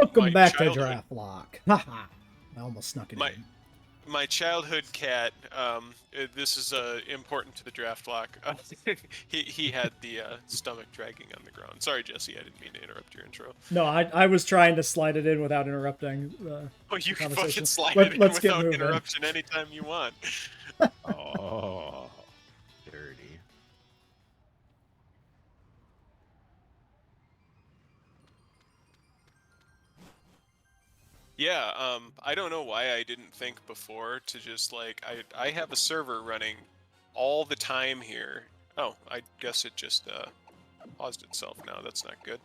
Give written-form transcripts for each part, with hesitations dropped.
Welcome back to Draftlocke. Haha. I almost snuck it in. My childhood cat, this is important to the Draftlocke. He had the stomach dragging on the ground. Sorry, Jesse, I didn't mean to interrupt your intro. No, I was trying to slide it in without interrupting. Oh, you can fucking slide it in let's without get moving. interruption anytime you want. Oh, dirty. Yeah, I don't know why I didn't think before to just like I have a server running all the time here. Oh, I guess it just paused itself now. That's not good.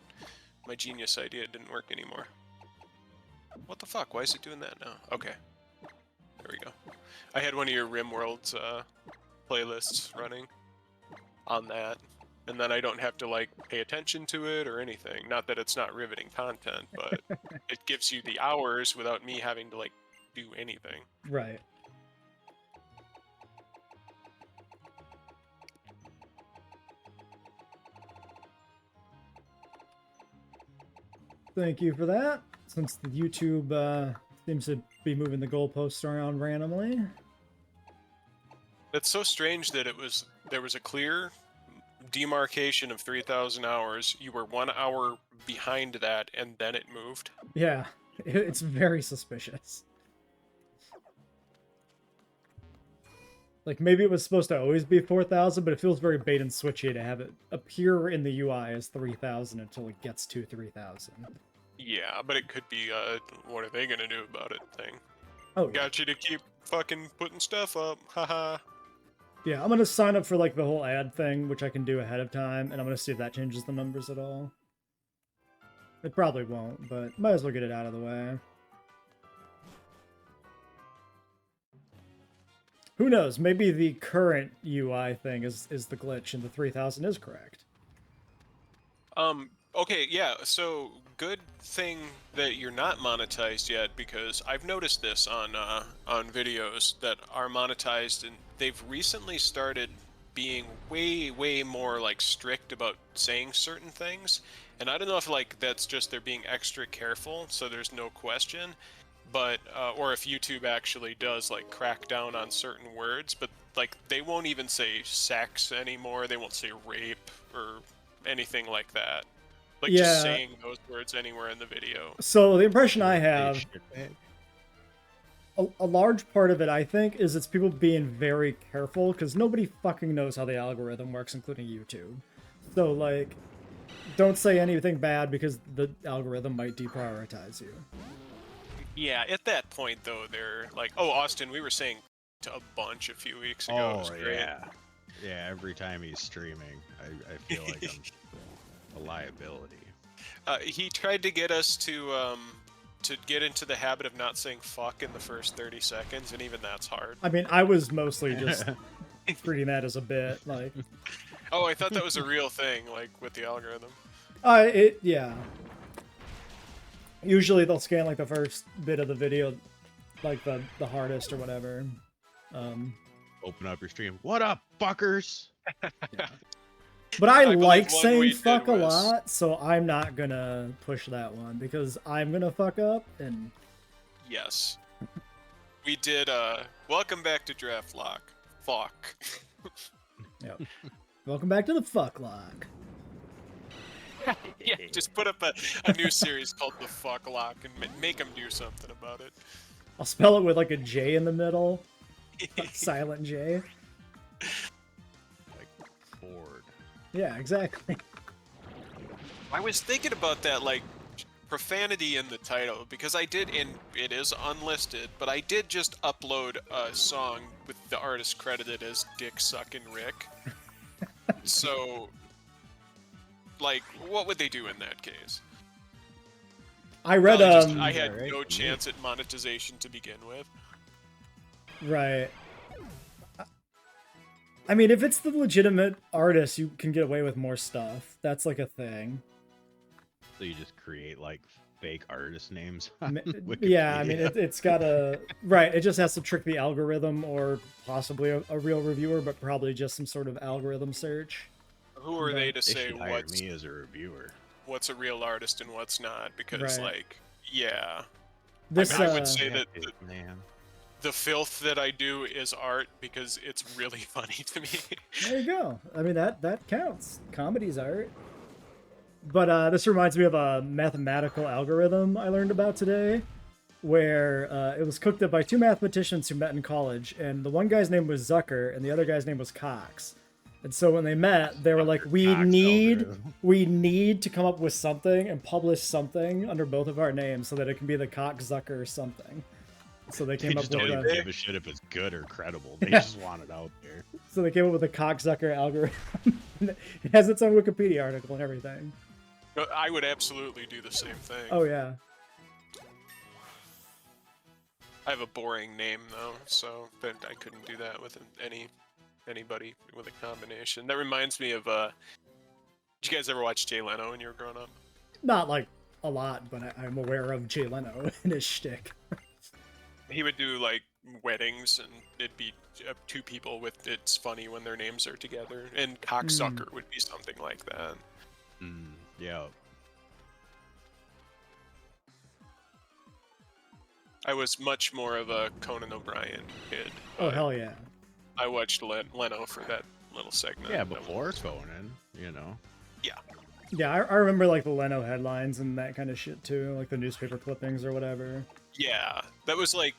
My genius idea didn't work anymore. What the fuck? Why is it doing that now? Okay. There we go. I had one of your RimWorld's playlists running on that, and then I don't have to like pay attention to it or anything. Not that it's not riveting content, but it gives you the hours without me having to like do anything. Right. Thank you for that. Since the YouTube seems to be moving the goalposts around randomly. It's so strange that there was a clear demarcation of 3,000 hours. You were 1 hour behind that, and then it moved. Yeah, it's very suspicious. Like, maybe it was supposed to always be 4,000, but it feels very bait and switchy to have it appear in the UI as 3,000 until it gets to 3,000. Yeah, but it could be what are they gonna do about it thing. Oh, got you to keep fucking putting stuff up, haha. Yeah, I'm gonna sign up for like the whole ad thing, which I can do ahead of time, and I'm gonna see if that changes the numbers at all. It probably won't, but might as well get it out of the way. Who knows? Maybe the current UI thing is the glitch, and the 3,000 is correct. Okay, yeah, so good thing that you're not monetized yet, because I've noticed this on videos that are monetized, and they've recently started being way more like strict about saying certain things. And I don't know if like that's just they're being extra careful, so there's no question, but or if YouTube actually does like crack down on certain words, but like they won't even say sex anymore, they won't say rape or anything like that. Like, yeah, just saying those words anywhere in the video. So the impression I have, a large part of it, I think, is it's people being very careful, because nobody fucking knows how the algorithm works, including YouTube. So, like, don't say anything bad, because the algorithm might deprioritize you. Yeah, at that point, though, they're like, oh, Austin, we were saying to a bunch a few weeks ago. Oh, it was great. Yeah, every time he's streaming, I feel like I'm a liability. He tried to get us to get into the habit of not saying fuck in the first 30 seconds, and even that's hard. I mean, I was mostly just treating that as a bit, like... Oh, I thought that was a real thing, like, with the algorithm. Yeah. Usually they'll scan, like, the first bit of the video, like, the hardest or whatever. Open up your stream. What up, fuckers? Yeah. But I like saying fuck a lot, so I'm not gonna push that one, because I'm gonna fuck up, and... Yes. We did, welcome back to Draftlocke. Fuck. Yep. Welcome back to the Fucklock. Yeah, just put up a new series called The Fucklock and make them do something about it. I'll spell it with, like, a J in the middle. A silent J. Like, bored. Yeah, exactly. I was thinking about that, like, profanity in the title, because I did, and it is unlisted, but I did just upload a song with the artist credited as Dick Suckin' Rick. So, like, what would they do in that case? I read, I had no chance at monetization to begin with. Right. I mean, if it's the legitimate artist, you can get away with more stuff. That's like a thing. So you just create like fake artist names? Yeah, I mean, it's got a... Right, it just has to trick the algorithm, or possibly a real reviewer, but probably just some sort of algorithm search. Who are they to say what's me as a reviewer? What's a real artist and what's not? Because, like, Yeah. This I would say Yeah, that man. the filth that I do is art because it's really funny to me. there you go. I mean that counts. Comedy's art. But this reminds me of a mathematical algorithm I learned about today, where it was cooked up by two mathematicians who met in college, and the one guy's name was Zucker, and the other guy's name was Cox. And so when they met, they were like, "We Cox need algorithm. to come up with something and publish something under both of our names so that it can be the Cox Zucker something." So they They came up just with don't even the give a shit if it's good or credible. They just want it out there. so they came up with the Cox Zucker algorithm. It has its own Wikipedia article and everything. I would absolutely do the same thing. Oh yeah. I have a boring name though, so but I couldn't do that with anybody with a combination. That reminds me of did you guys ever watch Jay Leno when you were growing up? Not like a lot, but I'm aware of Jay Leno and his shtick. He would do like weddings, and it'd be two people with "It's funny when their names are together," and cocksucker would be something like that. Yeah. I was much more of a Conan O'Brien kid. Oh but hell yeah. I watched Leno for that little segment. Yeah, That before was- Conan, you know. Yeah, I remember like the Leno headlines and that kind of shit too, like the newspaper clippings or whatever. Yeah, that was like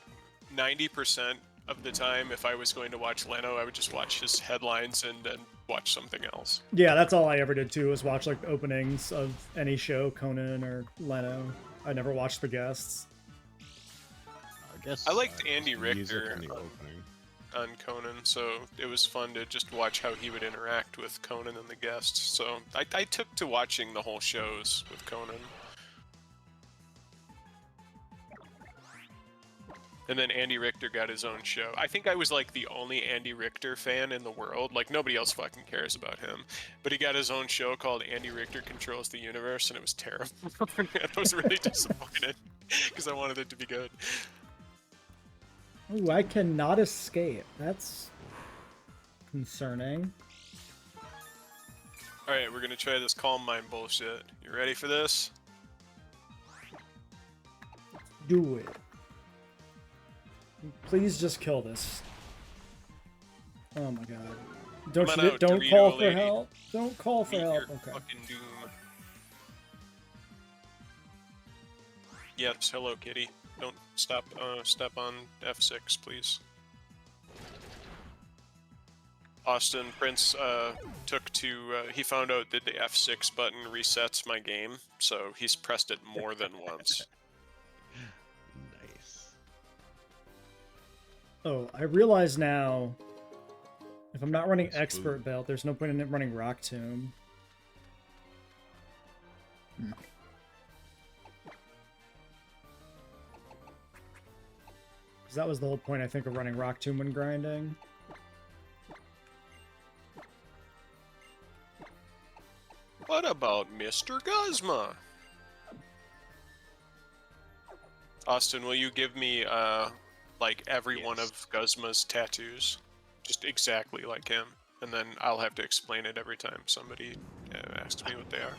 90% of the time. If I was going to watch Leno, I would just watch his headlines and then watch something else. Yeah, that's all I ever did too, was watch like the openings of any show, Conan or Leno. I never watched the guests. I guess I liked just Andy the music Richter and the opening. on Conan, so it was fun to just watch how he would interact with Conan and the guests. So I took to watching the whole shows with Conan. And then Andy Richter got his own show. I think I was like the only Andy Richter fan in the world. Like nobody else fucking cares about him. But he got his own show called Andy Richter Controls the Universe, and it was terrible. I was really disappointed because I wanted it to be good. Ooh, I cannot escape. That's concerning. All right, we're gonna try this calm mind bullshit. You ready for this? Do it. Please just kill this. Oh my god. Don't Come on you, out, don't Dorito call for lady. help. Don't call for Meet help. your Okay. fucking doom. Yes, hello, kitty. Don't step on F6, please. Austin Prince he found out that the F6 button resets my game, so he's pressed it more than once. Nice. Oh, I realize now, if I'm not running That's Expert smooth. Belt, there's no point in running Rock Tomb. Because that was the whole point, I think, of running Rock Tomb when grinding. What about Mr. Guzma? Austin, will you give me like every one Yes. of Guzma's tattoos? Just exactly like him. And then I'll have to explain it every time somebody asks me what they are.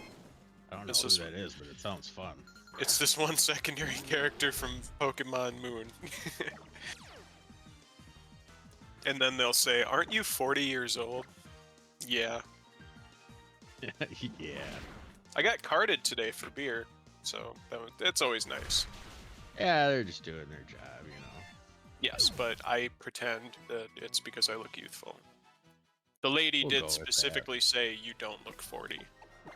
I don't know This who is- that is, but it sounds fun. It's this one secondary character from Pokemon Moon. And then they'll say, "Aren't you 40 years old?" Yeah. Yeah. I got carded today for beer, so that's always nice. Yeah, they're just doing their job, you know. Yes, but I pretend that it's because I look youthful. The lady We'll go did with that. specifically say, "You don't look 40."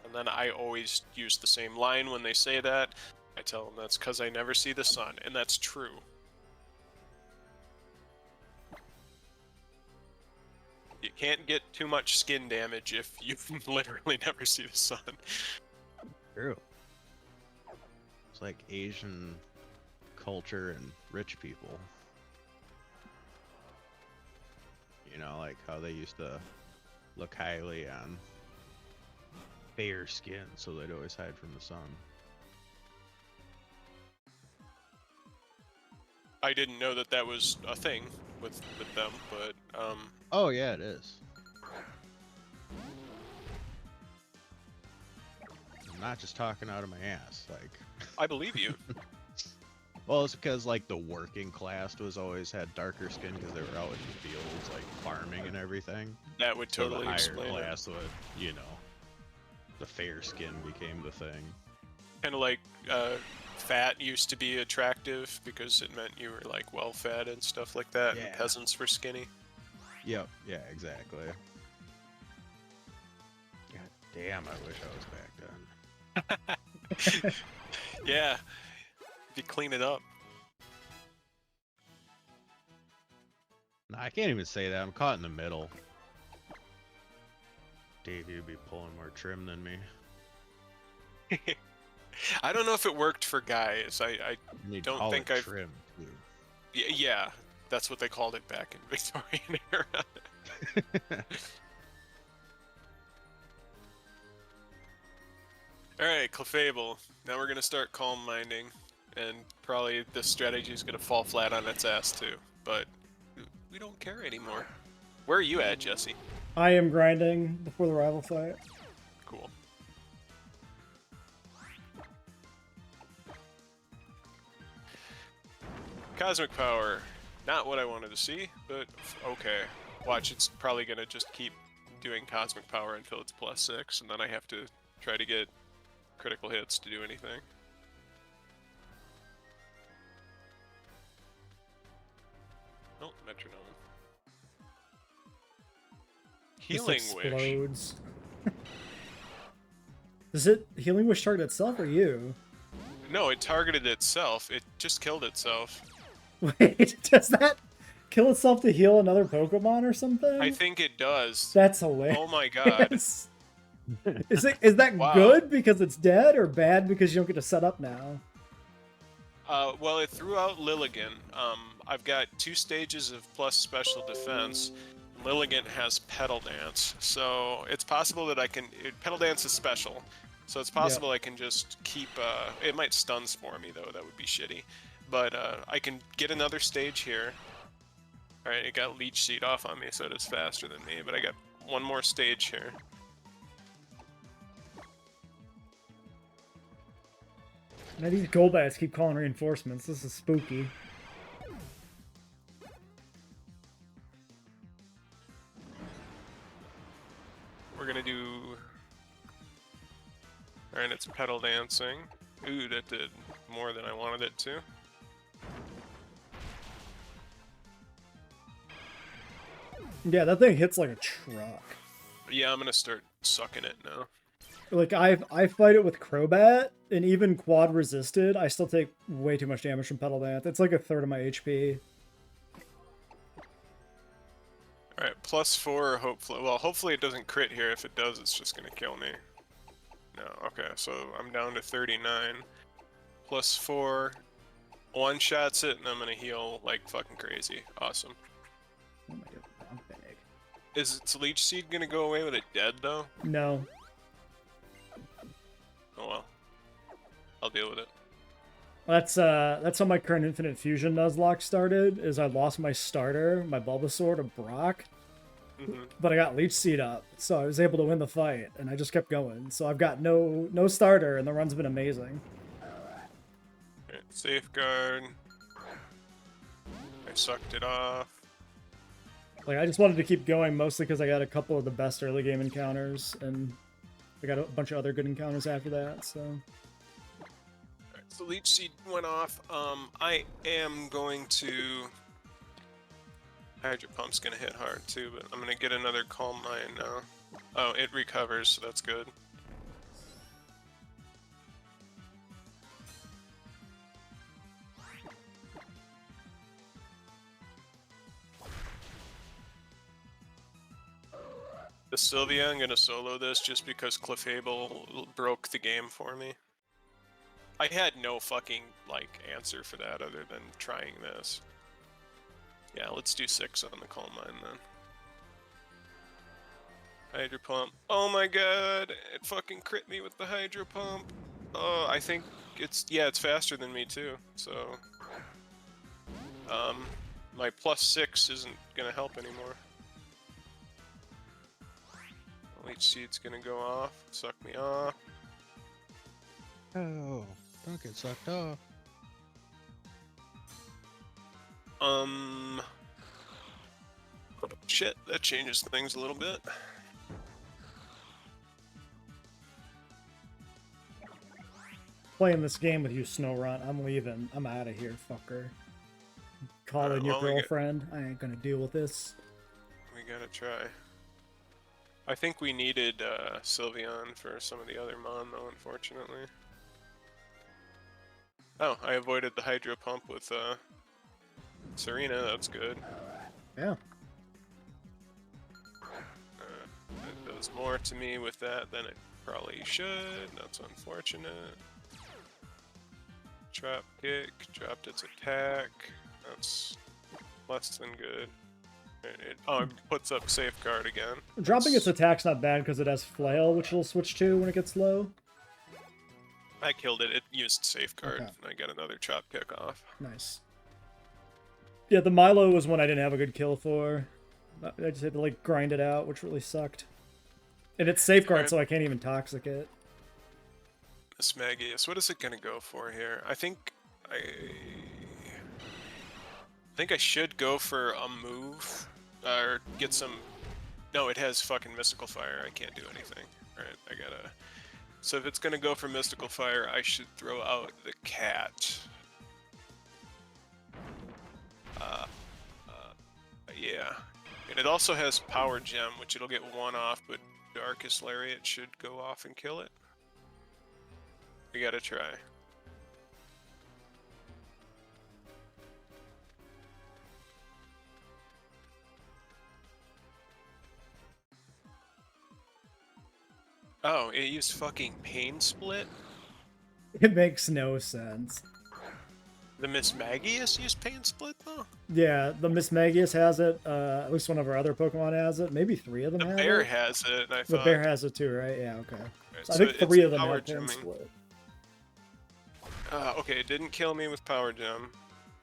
And then I always use the same line when they say that. I tell them that's because I never see the sun, and that's true. You can't get too much skin damage if you literally never see the sun. True. It's like Asian culture and rich people. You know, like how they used to look highly on fair skin so they'd always hide from the sun. I didn't know that that was a thing with them, but Oh yeah, it is. I'm not just talking out of my ass, like I believe you. Well, it's because like the working class was always had darker skin because they were out in the fields like farming and everything. That would So the totally higher explain it. class would, you know, the fair skin became the thing. Kind of like fat used to be attractive because it meant you were like well fed and stuff like that, and Yeah. peasants were skinny. Yep. Yeah. Exactly. God damn! I wish I was back then. Yeah, if you clean it up. No, I can't even say that. I'm caught in the middle. Dave, you'd be pulling more trim than me. I don't know if it worked for guys. I You need don't taller think I've. trim too. Yeah, that's what they called it back in Victorian era. Alright, Clefable. Now we're gonna start calm minding, and probably this strategy is gonna fall flat on its ass too, but we don't care anymore. Where are you at, Jesse? I am grinding before the rival fight. Cool. Cosmic Power. Not what I wanted to see, but okay. Watch, it's probably gonna just keep doing Cosmic Power until it's +6, and then I have to try to get critical hits to do anything. Oh, Metronome. Healing Just Wish. explodes. Does it Healing Wish target itself or you? No, it targeted itself. It just killed itself. Wait, does that kill itself to heal another Pokemon or something? I think it does. That's hilarious. Oh my god. Is that Wow. good because it's dead or bad because you don't get to set up now? Well, it threw out Lilligant. I've got 2 stages of plus special defense. Lilligant has Petal Dance, so it's possible that I can... Petal Dance is special, so it's possible I can just keep... it might stun Spore me, though. That would be shitty. But I can get another stage here. Alright, it got Leech Seed off on me, so it is faster than me, but I got one more stage here. Now these Golbats keep calling reinforcements. This is spooky. We're gonna do... Alright, it's Petal Dancing. Ooh, that did more than I wanted it to. Yeah, that thing hits like a truck. Yeah, I'm gonna start sucking it now. Like I fight it with Crobat, and even quad resisted, I still take way too much damage from Petal Dance. It's like a third of my HP. Alright, +4, hopefully. Well, hopefully it doesn't crit here. If it does, it's just gonna kill me. No, okay, so I'm down to 39. +4. One-shots it, and I'm gonna heal like fucking crazy. Awesome. Oh my god, I'm big. Is its Leech Seed gonna go away with it dead, though? No. Oh well. I'll deal with it. That's how my current Infinite Fusion Nuzlocke started, is I lost my starter, my Bulbasaur to Brock, but I got Leech Seed up, so I was able to win the fight, and I just kept going. So I've got no starter, and the run's been amazing. Alright, Safeguard. I sucked it off. Like, I just wanted to keep going, mostly because I got a couple of the best early game encounters, and I got a bunch of other good encounters after that, so... Alright, so Leech Seed went off. I am going to... Hydro Pump's gonna hit hard too, but I'm gonna get another Calm Mind now. Oh, it recovers, so that's good. The Sylvia, I'm gonna solo this just because Clefable broke the game for me. I had no fucking, like, answer for that other than trying this. Yeah, let's do 6 on the Calm Mind then. Hydro Pump. Oh my god! It fucking crit me with the Hydro Pump! Oh, I think it's... Yeah, it's faster than me too, so... My +6 isn't gonna help anymore. Leech Seed's gonna go off, suck me off. Oh, don't get sucked off. Shit, that changes things a little bit. Playing this game with you, Snowrun. I'm leaving. I'm out of here, fucker. Calling your girlfriend. I ain't gonna deal with this. We gotta try. I think we needed Sylveon for some of the other Mon, though, unfortunately. Oh, I avoided the Hydro Pump with Serena. That's good. Yeah. It does more to me with that than it probably should. That's unfortunate. Trap kick, dropped its attack. That's less than good. It puts up safeguard again. Dropping its attack's not bad because it has flail, which it'll switch to when it gets low. I killed it. It used safeguard. Okay. And I got another chop kick off. Nice. Yeah, the Milo was one I didn't have a good kill for. I just had to like grind it out, which really sucked. And it's safeguard, so I can't even toxic it. Miss Magius, what is it gonna go for here? I think I should go for a move or get some. No, it has fucking Mystical Fire. I can't do anything. Alright, I gotta. So if it's gonna go for Mystical Fire, I should throw out the cat. Yeah. And it also has Power Gem, which it'll get one off, but Darkest Lariat should go off and kill it. We gotta try. Oh, it used fucking Pain Split? It makes no sense. The Miss Magius used Pain Split, though? Yeah, the Miss Magius has it. At least one of our other Pokemon has it. Maybe 3 of them have it. The bear has it, I thought. The bear has it too, right? Yeah, okay. Right, So I think 3 of them have Gem. Pain Split. Okay, it didn't kill me with Power Gem.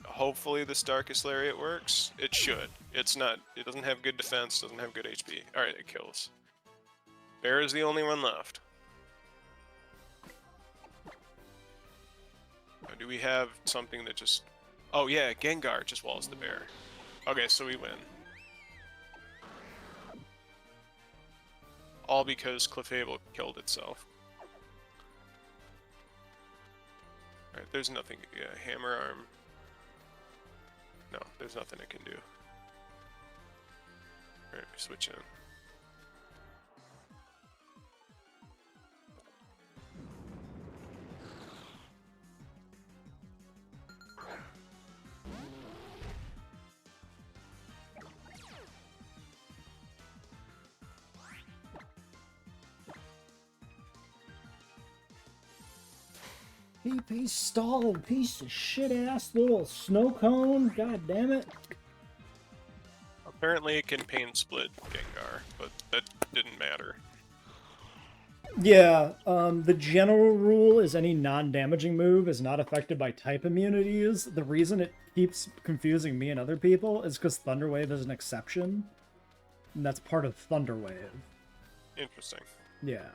Hopefully this Darkest Lariat works. It should. It's not. It doesn't have good defense, doesn't have good HP. Alright, it kills. Bear is the only one left. Do we have something that just... Oh yeah, Gengar just walls the bear. Okay, so we win. All because Clefable killed itself. Alright, there's nothing... Yeah, Hammer Arm. No, there's nothing it can do. Alright, switch in. PP stalled piece of shit ass little snow cone. God damn it. Apparently it can Pain Split Gengar, but that didn't matter. Yeah, the general rule is any non-damaging move is not affected by type immunities. The reason it keeps confusing me and other people is because Thunder Wave is an exception. And that's part of Thunder Wave. Interesting. Yeah.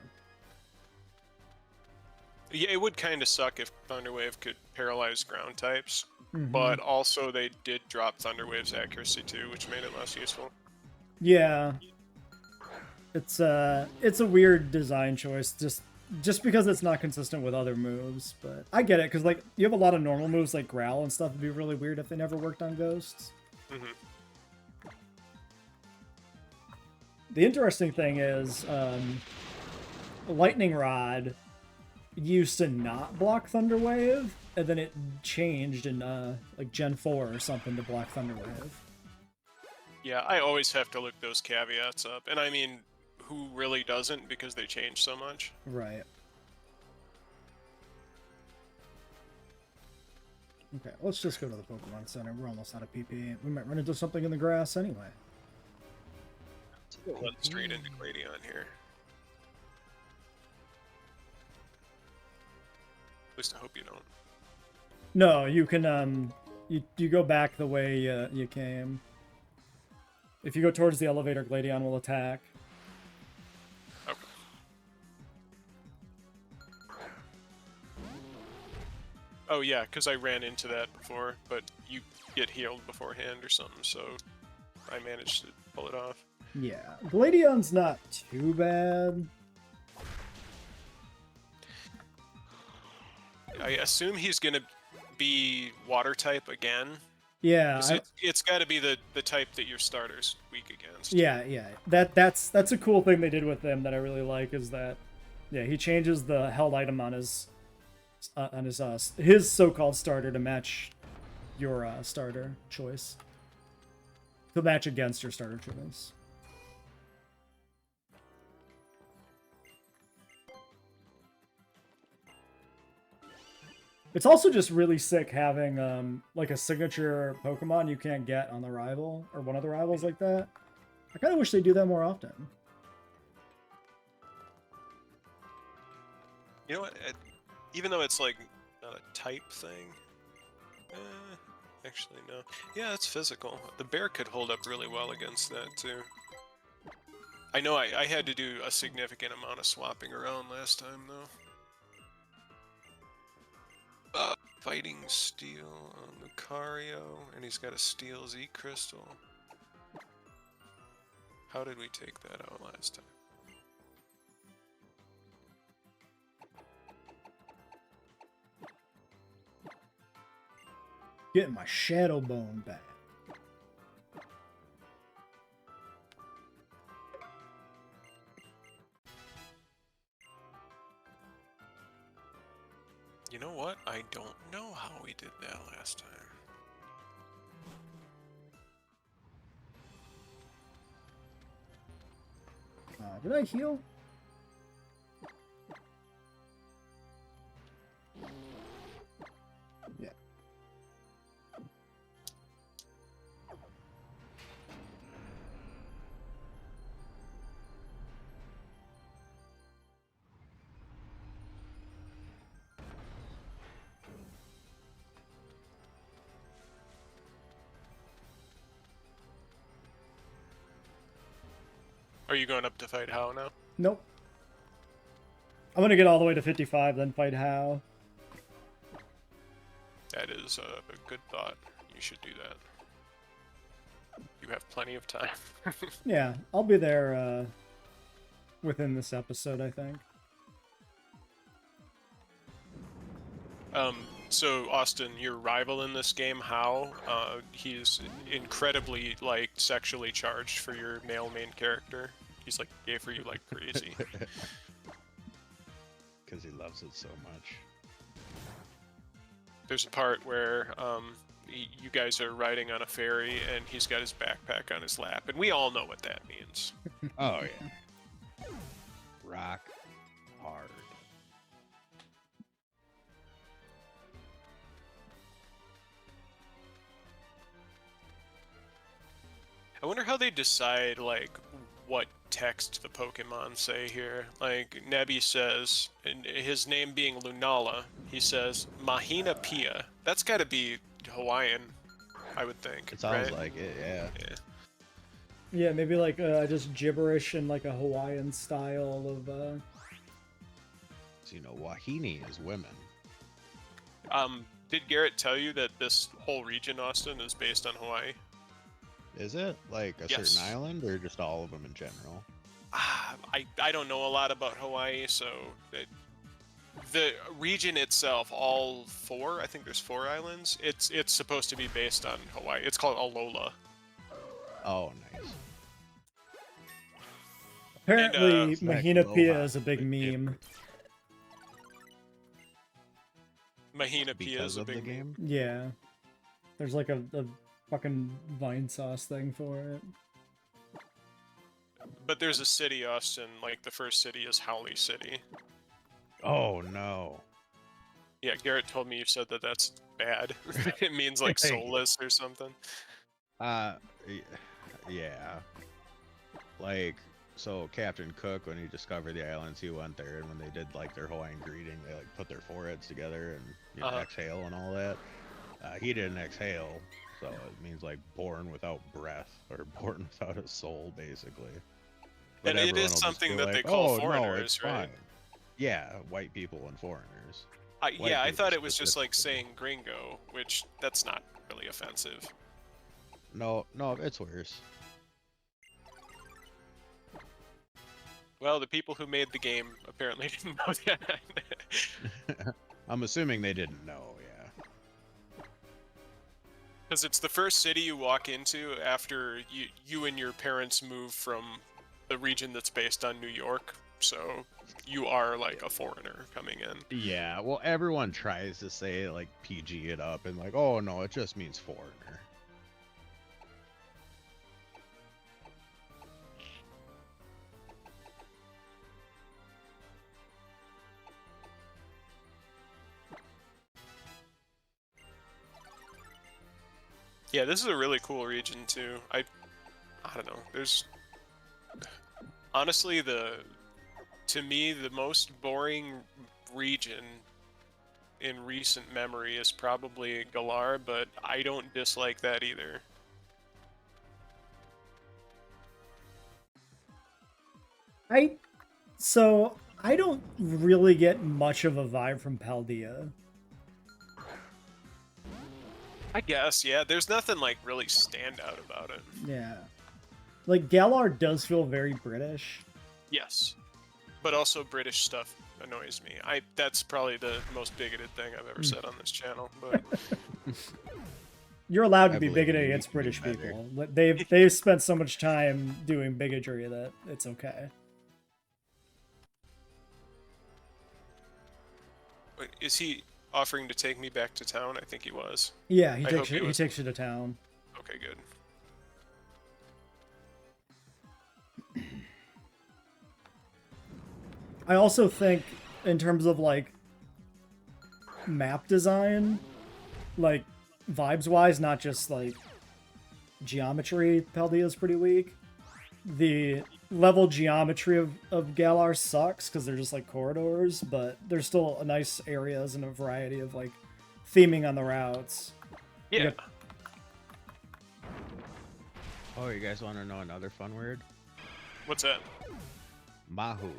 Yeah, it would kind of suck if Thunder Wave could paralyze ground types, but also they did drop Thunder Wave's accuracy too, which made it less useful. Yeah. It's a weird design choice, just because it's not consistent with other moves, but I get it, because like you have a lot of normal moves like Growl and stuff. It'd be really weird if they never worked on Ghosts. The interesting thing is, Lightning Rod used to not block Thunder Wave, and then it changed in like Gen 4 or something to block Thunder Wave. Yeah, I always have to look those caveats up, and I mean, who really doesn't, because they change so much. Right. Okay, let's just go to the Pokemon Center. We're almost out of PP. We might run into something in the grass anyway. Run straight into Gladion here. At least I hope you don't. No, you can, you go back the way you came. If you go towards the elevator, Gladion will attack. Oh yeah, because I ran into that before, but you get healed beforehand or something, so I managed to pull it off. Yeah, Gladion's not too bad. I assume he's gonna be water type again. Yeah, 'Cause it's got to be the type that your starter's weak against. yeah. That's a cool thing they did with him that I really like is that, yeah, he changes the held item on his so-called starter to match your starter choice. To match against your starter choice. It's also just really sick having like a signature Pokemon you can't get on the rival or one of the rivals like that. I kind of wish they do that more often. You know what? Even though it's like not a type thing, actually no. Yeah, it's physical. The bear could hold up really well against that too. I know I had to do a significant amount of swapping around last time though. Fighting Steel on Lucario, and he's got a Steel Z Crystal. How did we take that out last time? Getting my Shadow Bone back. You know what? I don't know how we did that last time. Did I heal? Yeah. Are you going up to fight How now? Nope. I'm gonna get all the way to 55, then fight How. That is a good thought. You should do that. You have plenty of time. Yeah, I'll be there within this episode, I think. So Austin, your rival in this game, How, he's incredibly like sexually charged for your male main character. He's like gay for you like crazy. Because he loves it so much. There's a part where you guys are riding on a ferry and he's got his backpack on his lap, and we all know what that means. Oh yeah. Rock hard. I wonder how they decide like what text the Pokemon say here. Like Nebby says, and his name being Lunala, he says Mahina Pia. That's got to be Hawaiian, I would think. It sounds right? like it, yeah. Yeah, maybe like just gibberish in like a Hawaiian style of. So, you know, Wahine is women. Did Garrett tell you that this whole region, Austin, is based on Hawaii? Is it like a Yes. certain island, or just all of them in general? I don't know a lot about Hawaii, so the region itself, all four, I think there's 4 islands. It's supposed to be based on Hawaii. It's called Alola. Oh, nice. Apparently, It's like Mahina Pia Aloha, is a big but meme. different. Mahina Pia Because is a of the big game? Yeah. There's like a fucking Vine sauce thing for it. But there's a city, Austin, like the first city is Howley City. Oh no. Yeah, Garrett told me you said that that's bad. It means like soulless or something. Yeah. Like, so Captain Cook, when he discovered the islands, he went there, and when they did like their Hawaiian greeting, they like put their foreheads together and you know, exhale and all that. He didn't exhale, so it means like born without breath or born without a soul, basically. But And it everyone is will just something be that they like, call "Oh, no, foreigners, it's right? fine." Yeah, white people and foreigners. Yeah, I people thought it was just like specifically. saying gringo, which that's not really offensive. No, it's worse. Well, the people who made the game apparently didn't know that. I'm assuming they didn't know, yeah. Because it's the first city you walk into after you and your parents move from the region that's based on New York, so you are like a foreigner coming in. Yeah, well, everyone tries to say, like, PG it up and like, oh, no, it just means foreigner. Yeah, this is a really cool region too. I don't know. There's honestly to me the most boring region in recent memory is probably Galar, but I don't dislike that either. So I don't really get much of a vibe from Paldea. I guess, yeah. There's nothing like really standout about it. Yeah. Like, Galar does feel very British. Yes. But also British stuff annoys me. That's probably the most bigoted thing I've ever said on this channel, but You're allowed to I be believe bigoted you against can do British better. people. They've spent so much time doing bigotry that it's okay. wait, is he offering to take me back to town? I think he was. Yeah, I hope he he was. takes you to town. Okay, good. I also think, in terms of like map design, like vibes-wise, not just like geometry, Paldea is pretty weak. The level geometry of Galar sucks because they're just like corridors, but there's still nice areas and a variety of like theming on the routes. Yeah. Yep. Oh, you guys want to know another fun word? What's that? Mahu.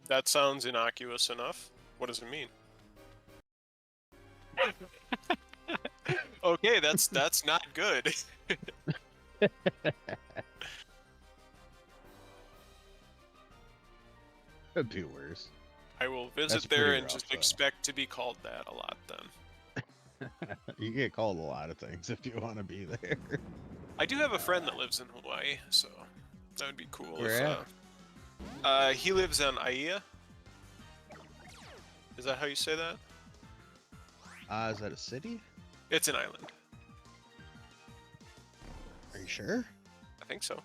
That sounds innocuous enough. What does it mean? Okay, that's not good. Could be worse. I will That's visit there pretty and rough, just though. expect to be called that a lot then. You get called a lot of things if you want to be there. I do have a friend that lives in Hawaii, so that would be cool. Where if, he lives on Aiea. Is that how you say that? Is that a city? It's an island. Are you sure? I think so.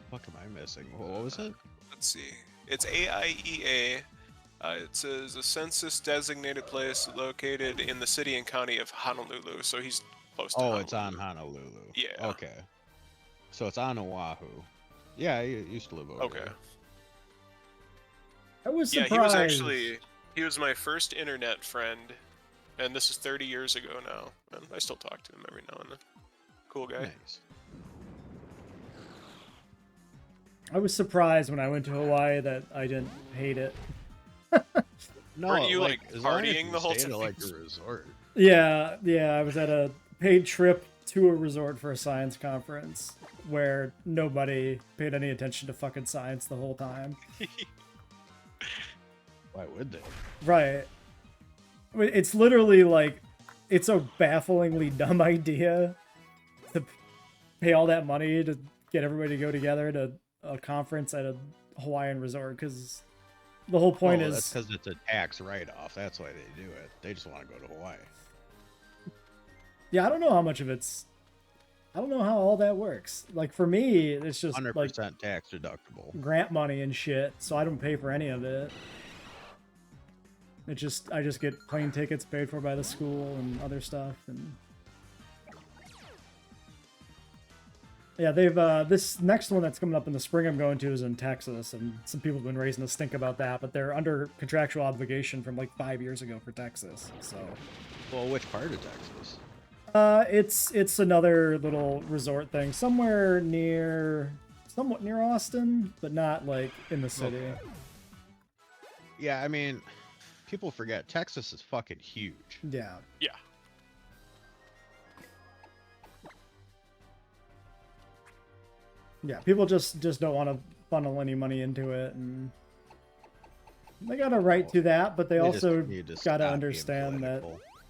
What am I missing? What was it? Let's see. It's AIEA. It says a census-designated place located in the city and county of Honolulu. So he's close to Honolulu. It's on Honolulu. Yeah. Okay. So it's on Oahu. Yeah, I used to live over Okay. there. I was surprised. Yeah, he was my first internet friend, and this is 30 years ago now. And I still talk to him every now and then. Cool guy. Nice. I was surprised when I went to Hawaii that I didn't hate it. No, Weren't you, like, as long as partying you the whole stayed at, time? like a resort. Yeah, I was at a paid trip to a resort for a science conference where nobody paid any attention to fucking science the whole time. Why would they? Right. I mean, it's literally like, it's a bafflingly dumb idea to pay all that money to get everybody to go together to a conference at a Hawaiian resort, because the whole point is... That's because it's a tax write-off. That's why they do it. They just want to go to Hawaii. Yeah, I don't know how much of it's... I don't know how all that works. Like, for me, it's just 100% like tax deductible. grant money and shit, so I don't pay for any of it. I just get plane tickets paid for by the school and other stuff, and yeah, they've this next one that's coming up in the spring I'm going to is in Texas, and some people have been raising a stink about that, but they're under contractual obligation from like 5 years ago for Texas. So, Well, which part of Texas? it's another little resort thing somewhere near somewhat near Austin, but not like in the city. Okay. Yeah, I mean, people forget Texas is fucking huge. Yeah. Yeah. Yeah, people just don't want to funnel any money into it, and they got a right to that, but they also got to understand that,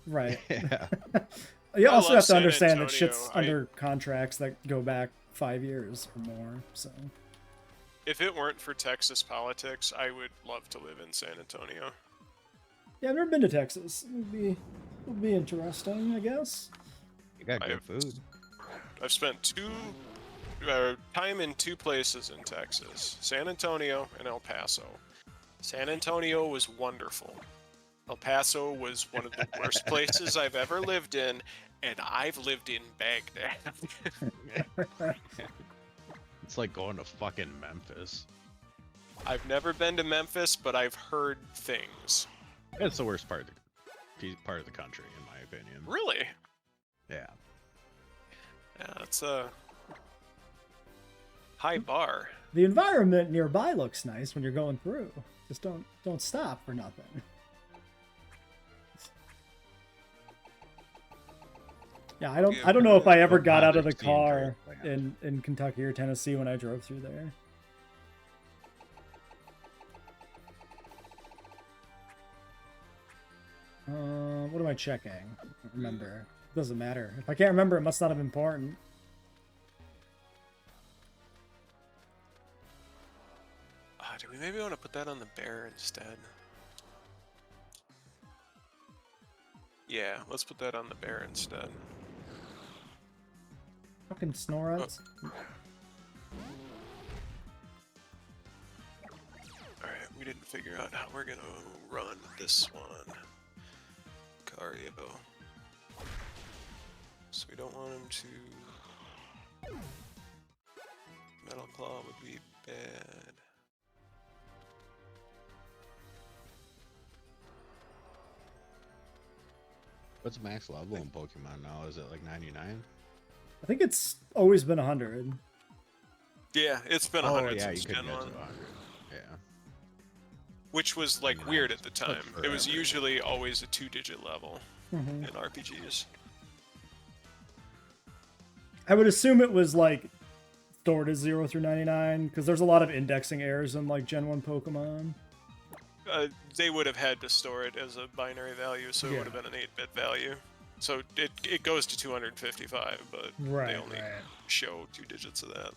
right? Yeah. You I also love have to San understand that Antonio. shit's under contracts that go back 5 years or more. So If it weren't for Texas politics, I would love to live in San Antonio. yeah, I've never been to Texas. It would be interesting, I guess. You got good food. I've spent time in 2 places in Texas, San Antonio and El Paso. San Antonio was wonderful. El Paso was one of the worst places I've ever lived in, and I've lived in Baghdad. It's like going to fucking Memphis. I've never been to Memphis, but I've heard things. It's the worst part of the country, in my opinion. Really? Yeah. Yeah, it's a high bar. The environment nearby looks nice when you're going through. Just don't stop for nothing. Yeah, I don't know if I ever got out of the car in Kentucky or Tennessee when I drove through there. What am I checking? I don't remember. It doesn't matter. If I can't remember, it must not have been important. Do we maybe want to put that on the bear instead? Yeah, let's put that on the bear instead. Fucking snoreouts. Alright, we didn't figure out how we're gonna run this one. Cario. So we don't want him to... Metal Claw would be bad. What's max level in Pokemon now? Is it like 99? I think it's always been 100. Yeah, it's been 100 yeah, since you could Gen get 1. to 100. Yeah. Which was like weird at the time. Like It was forever. usually always a 2-digit level in RPGs. I would assume it was like stored as 0 through 99 because there's a lot of indexing errors in like Gen 1 Pokemon. They would have had to store it as a binary value, so it would have been an 8-bit value. So it goes to 255, but they only show 2 digits of that.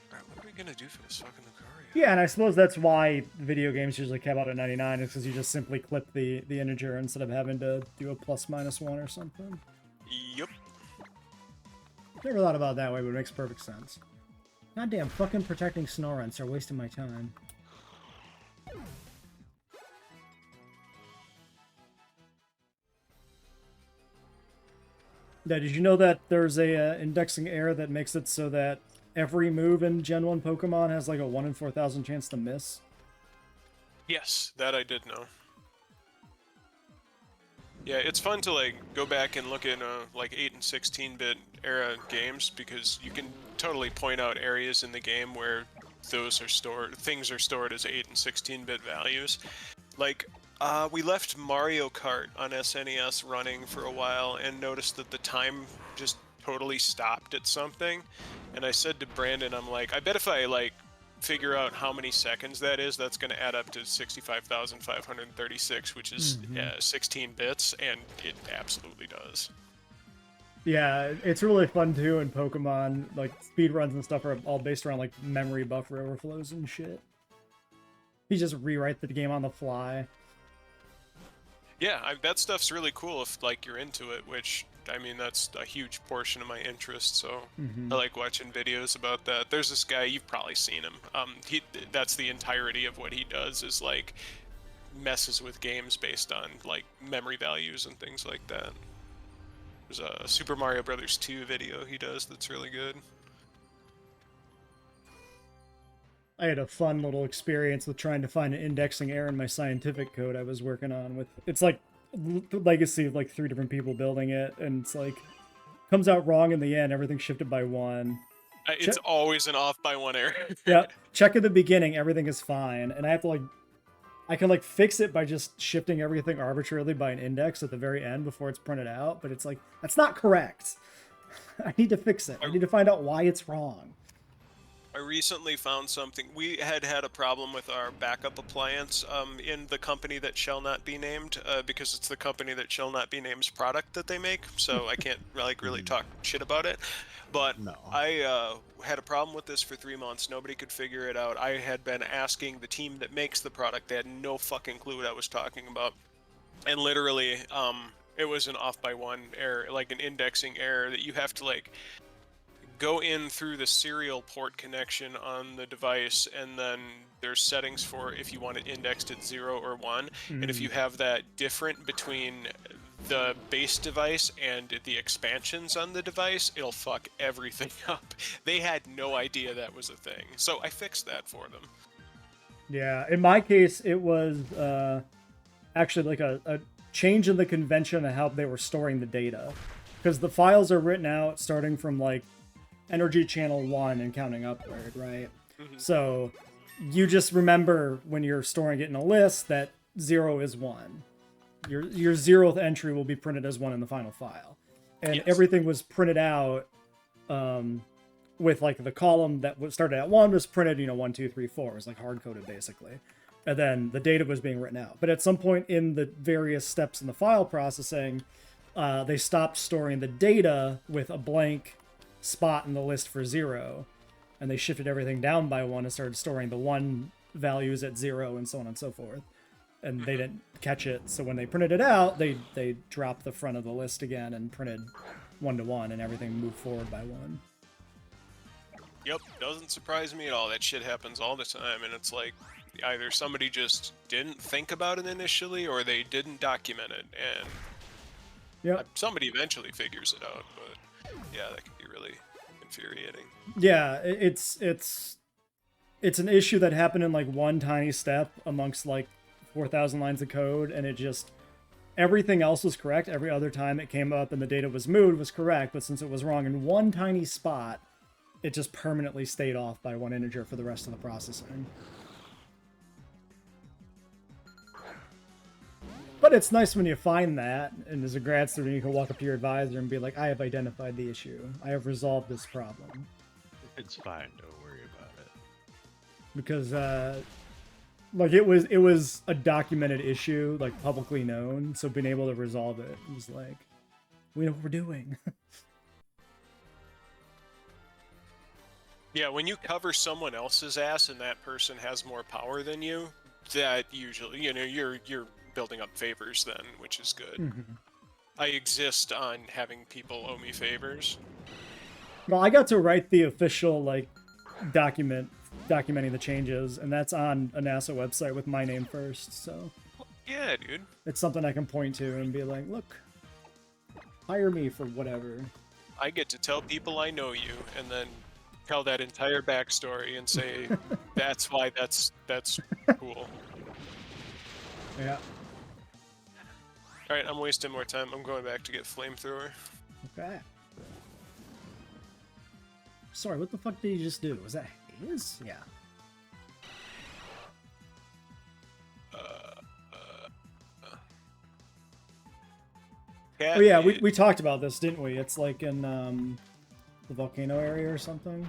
Alright, what are we gonna do for this fucking Lucario? Yeah, and I suppose that's why video games usually cap out at 99 is because you just simply clip the integer instead of having to do a ±1 or something. Yep. Never thought about it that way, but it makes perfect sense. Goddamn, fucking protecting Snorrents are wasting my time. Yeah, did you know that there's a indexing error that makes it so that every move in Gen 1 Pokemon has like a 1 in 4,000 chance to miss? Yes, that I did know. Yeah, it's fun to like go back and look at like 8 and 16-bit era games because you can totally point out areas in the game where those are stored, things are stored as 8 and 16-bit values. Like, we left Mario Kart on SNES running for a while and noticed that the time just totally stopped at something. And I said to Brandon, I'm like, I bet if I like figure out how many seconds that is, that's going to add up to 65,536, which is 16 bits, and it absolutely does. Yeah, it's really fun too in Pokemon. Like, speedruns and stuff are all based around like memory buffer overflows and shit. You just rewrite the game on the fly. Yeah, that stuff's really cool if like you're into it, which I mean that's a huge portion of my interest. So I like watching videos about that. There's this guy, you've probably seen him. That's the entirety of what he does is like messes with games based on like memory values and things like that. There's a Super Mario Brothers 2 video he does that's really good. I had a fun little experience with trying to find an indexing error in my scientific code I was working on with. It's like legacy of like 3 different people building it, and it's like comes out wrong in the end. Everything's shifted by 1. It's always an off by 1 error. Yeah, check at the beginning, everything is fine, and I have to like, I can like fix it by just shifting everything arbitrarily by an index at the very end before it's printed out, but it's like, that's not correct. I need to fix it. I need to find out why it's wrong. I recently found something. We had a problem with our backup appliance in the company that shall not be named, because it's the company that shall not be named's product that they make, so I can't like really talk shit about it. But No. I had a problem with this for 3 months. Nobody could figure it out. I had been asking the team that makes the product. They had no fucking clue what I was talking about. And literally, it was an off by 1 error, like an indexing error that you have to like go in through the serial port connection on the device, and then there's settings for if you want it indexed at 0 or 1. And if you have that different between the base device and the expansions on the device, it'll fuck everything up. They had no idea that was a thing, so I fixed that for them. Yeah, in my case, it was actually like a change in the convention of how they were storing the data. Because the files are written out starting from like energy channel 1 and counting upward, right? So you just remember when you're storing it in a list that 0 is 1. Your 0th entry will be printed as 1 in the final file. And everything was printed out with like the column that was started at 1 was printed, 1, 2, 3, 4. It was like hard-coded basically. And then the data was being written out. But at some point in the various steps in the file processing, they stopped storing the data with a blank spot in the list for 0. And they shifted everything down by 1 and started storing the 1 values at 0 and so on and so forth. And they didn't catch it. So when they printed it out, they dropped the front of the list again and printed 1 to 1, and everything moved forward by 1. Yep, doesn't surprise me at all. That shit happens all the time, and it's like either somebody just didn't think about it initially, or they didn't document it, and somebody eventually figures it out. But yeah, that can be really infuriating. Yeah, it's an issue that happened in like one tiny step amongst like 4,000 lines of code, and it just, everything else was correct. Every other time it came up and the data was moved was correct, but since it was wrong in one tiny spot, it just permanently stayed off by 1 integer for the rest of the processing. But it's nice when you find that, and as a grad student, you can walk up to your advisor and be like, I have identified the issue. I have resolved this problem. It's fine, don't worry about it. Because, like, it was a documented issue, like, publicly known, so being able to resolve it was like, we know what we're doing. Yeah, when you cover someone else's ass and that person has more power than you, that usually, you're building up favors then, which is good. Mm-hmm. I exist on having people owe me favors. Well, I got to write the official, like, documenting the changes, and that's on a NASA website with my name first, so... Yeah, dude. It's something I can point to and be like, look, hire me for whatever. I get to tell people I know you, and then tell that entire backstory and say, that's why that's cool. Yeah. Alright, I'm wasting more time. I'm going back to get flamethrower. Okay. Sorry, what the fuck did you just do? Was that his? Yeah. Cat Oh yeah, we talked about this, didn't we? It's like in the volcano area or something.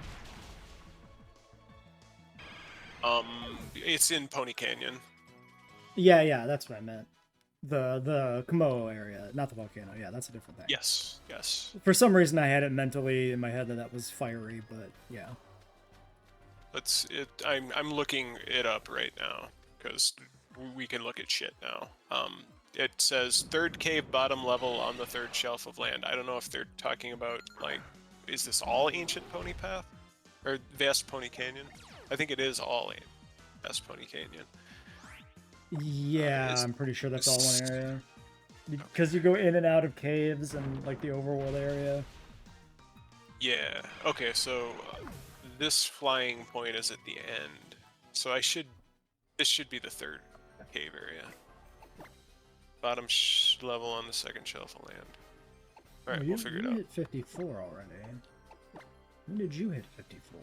It's in Pony Canyon. Yeah, that's what I meant. The Komodo area, not the volcano. Yeah, that's a different thing. Yes. For some reason, I had it mentally in my head that was fiery, but yeah. I'm looking it up right now because we can look at shit now. It says 3rd cave bottom level on the 3rd shelf of land. I don't know if they're talking about, like, is this all Ancient Pony Path? Or Vast Pony Canyon? I think it is all Vast Pony Canyon. Yeah, I'm pretty sure that's all one area. Because you go in and out of caves and, like, the overworld area. Yeah. Okay, so this flying point is at the end. So this should be the 3rd cave area. Bottom level on the 2nd shelf of land. All right, we'll figure it You out. hit 54 already. When did you hit 54?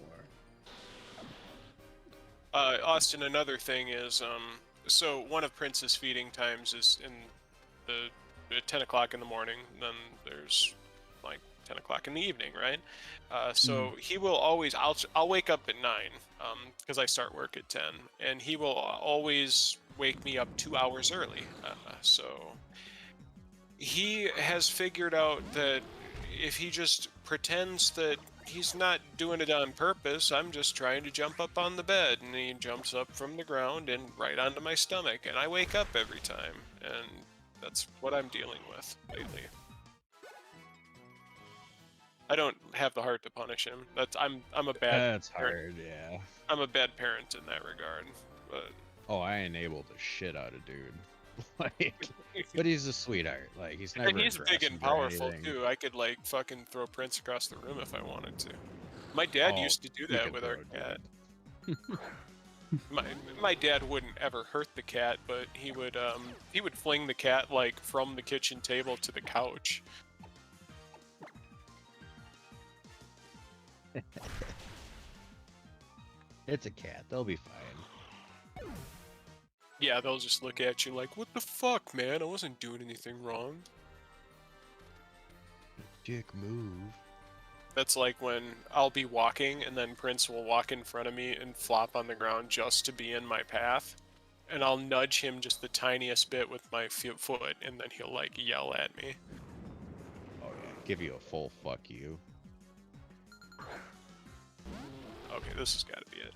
Austin, another thing is, so one of Prince's feeding times is in the 10 o'clock in the morning, then there's like 10 o'clock in the evening, right? So he will always, I'll wake up at 9, because I start work at 10, and he will always wake me up 2 hours early. So he has figured out that if he just pretends that he's not doing it on purpose, I'm just trying to jump up on the bed, and he jumps up from the ground and right onto my stomach, and I wake up every time, and that's what I'm dealing with lately. I don't have the heart to punish him. I'm a bad That's parent. hard, yeah. I'm a bad parent in that regard, but Oh, I enabled the shit out of dude. Like, but he's a sweetheart. Like, he's never and he's big and aggressive or powerful anything. too. I could like fucking throw Prince across the room if I wanted to. My dad Oh, used to do you that can with our throw cat. dude. My dad wouldn't ever hurt the cat, but he would fling the cat like from the kitchen table to the couch. It's a cat. They'll be fine. Yeah, they'll just look at you like, "What the fuck, man? I wasn't doing anything wrong." Dick move. That's like when I'll be walking and then Prince will walk in front of me and flop on the ground just to be in my path. And I'll nudge him just the tiniest bit with my foot, and then he'll like yell at me. Oh yeah, give you a full fuck you. Okay, this has got to be it.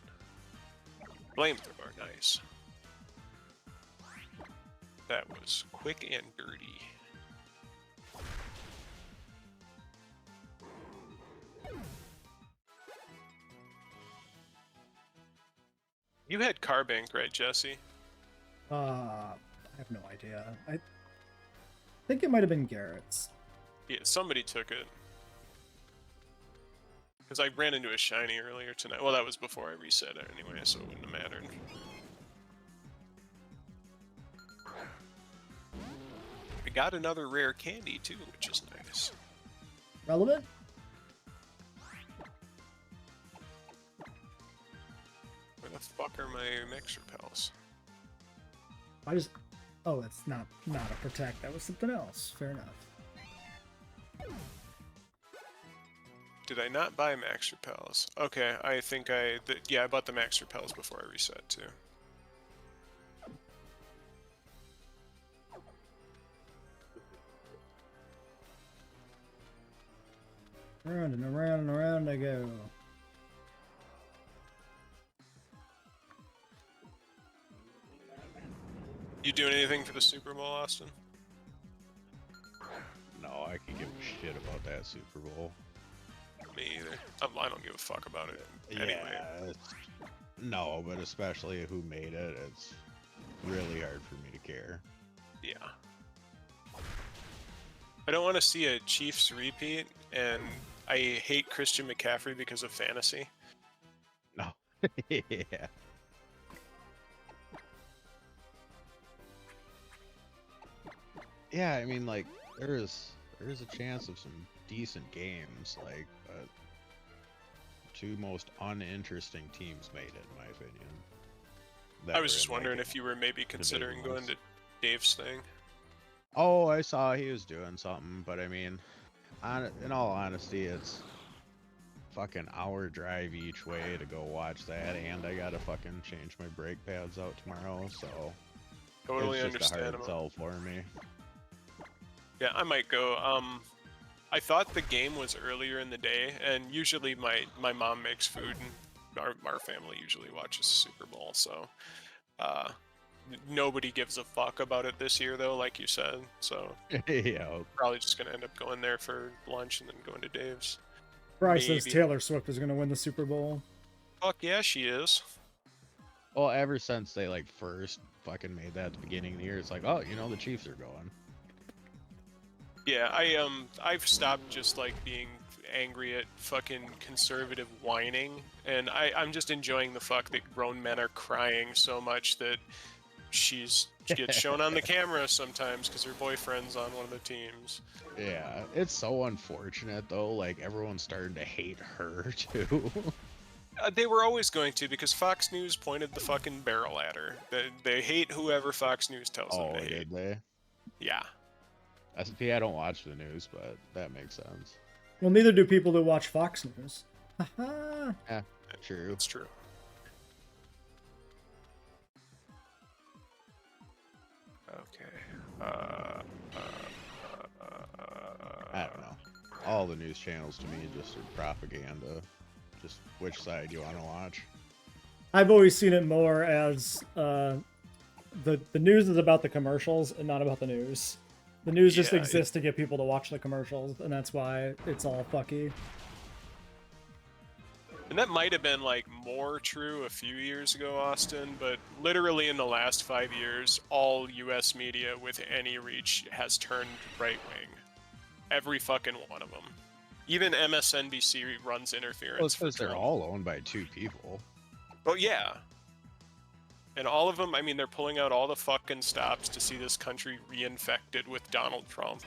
Flamethrower, nice. That was quick and dirty. You had Carbink, right, Jesse? I have no idea. I think it might have been Garrett's. Yeah, somebody took it. Because I ran into a shiny earlier tonight. Well, that was before I reset it anyway, so it wouldn't have mattered. We got another rare candy, too, which is nice. Relevant? Where the fuck are my Mix Repels? I just... Oh, that's not a protect. That was something else. Fair enough. Did I not buy Max Repels? Okay, I think yeah, I bought the Max Repels before I reset, too. Round and around and around I go. You doing anything for the Super Bowl, Austin? No, I can give a shit about that Super Bowl. Me either. I don't give a fuck about it anyway. Yeah, no, but especially who made it, it's really hard for me to care. Yeah. I don't want to see a Chiefs repeat, and I hate Christian McCaffrey because of fantasy. No. Yeah. Yeah, I mean, like, there is a chance of some decent games, like, but two most uninteresting teams made it, in my opinion. I was just wondering if you were maybe considering going to Dave's thing. Oh, I saw he was doing something, but I mean, in all honesty, it's fucking hour drive each way to go watch that, and I gotta fucking change my brake pads out tomorrow, so Totally it's just a hard understandable. sell for me. Yeah, I might go. I thought the game was earlier in the day, and usually my mom makes food, and our family usually watches the Super Bowl, so nobody gives a fuck about it this year, though, like you said. So Yeah. probably just gonna end up going there for lunch and then going to Dave's. Bryce says Maybe. Taylor Swift is going to win the Super Bowl. Fuck yeah, she is. Well, ever since they like first fucking made that at the beginning of the year, it's like, oh, you know, the Chiefs are going. Yeah, I've stopped just like being angry at fucking conservative whining, and I'm just enjoying the fact that grown men are crying so much that she gets shown on the camera sometimes because her boyfriend's on one of the teams. Yeah, it's so unfortunate though. Like everyone's starting to hate her too. They were always going to, because Fox News pointed the fucking barrel at her. They hate whoever Fox News tells them to hate. Did they? Yeah. I don't watch the news, but that makes sense. Well, neither do people who watch Fox News. Haha. Yeah, true. It's true. Okay. I don't know. All the news channels to me just are propaganda. Just which side you want to watch. I've always seen it more as the news is about the commercials and not about the news. The news just exists to get people to watch the commercials, and that's why it's all fucky. And that might have been like more true a few years ago, Austin, but literally in the last 5 years, all US media with any reach has turned right-wing. Every fucking one of them. Even MSNBC runs interference. Well, it's because they're all owned by two people. Oh, yeah. And all of them, I mean, they're pulling out all the fucking stops to see this country reinfected with Donald Trump.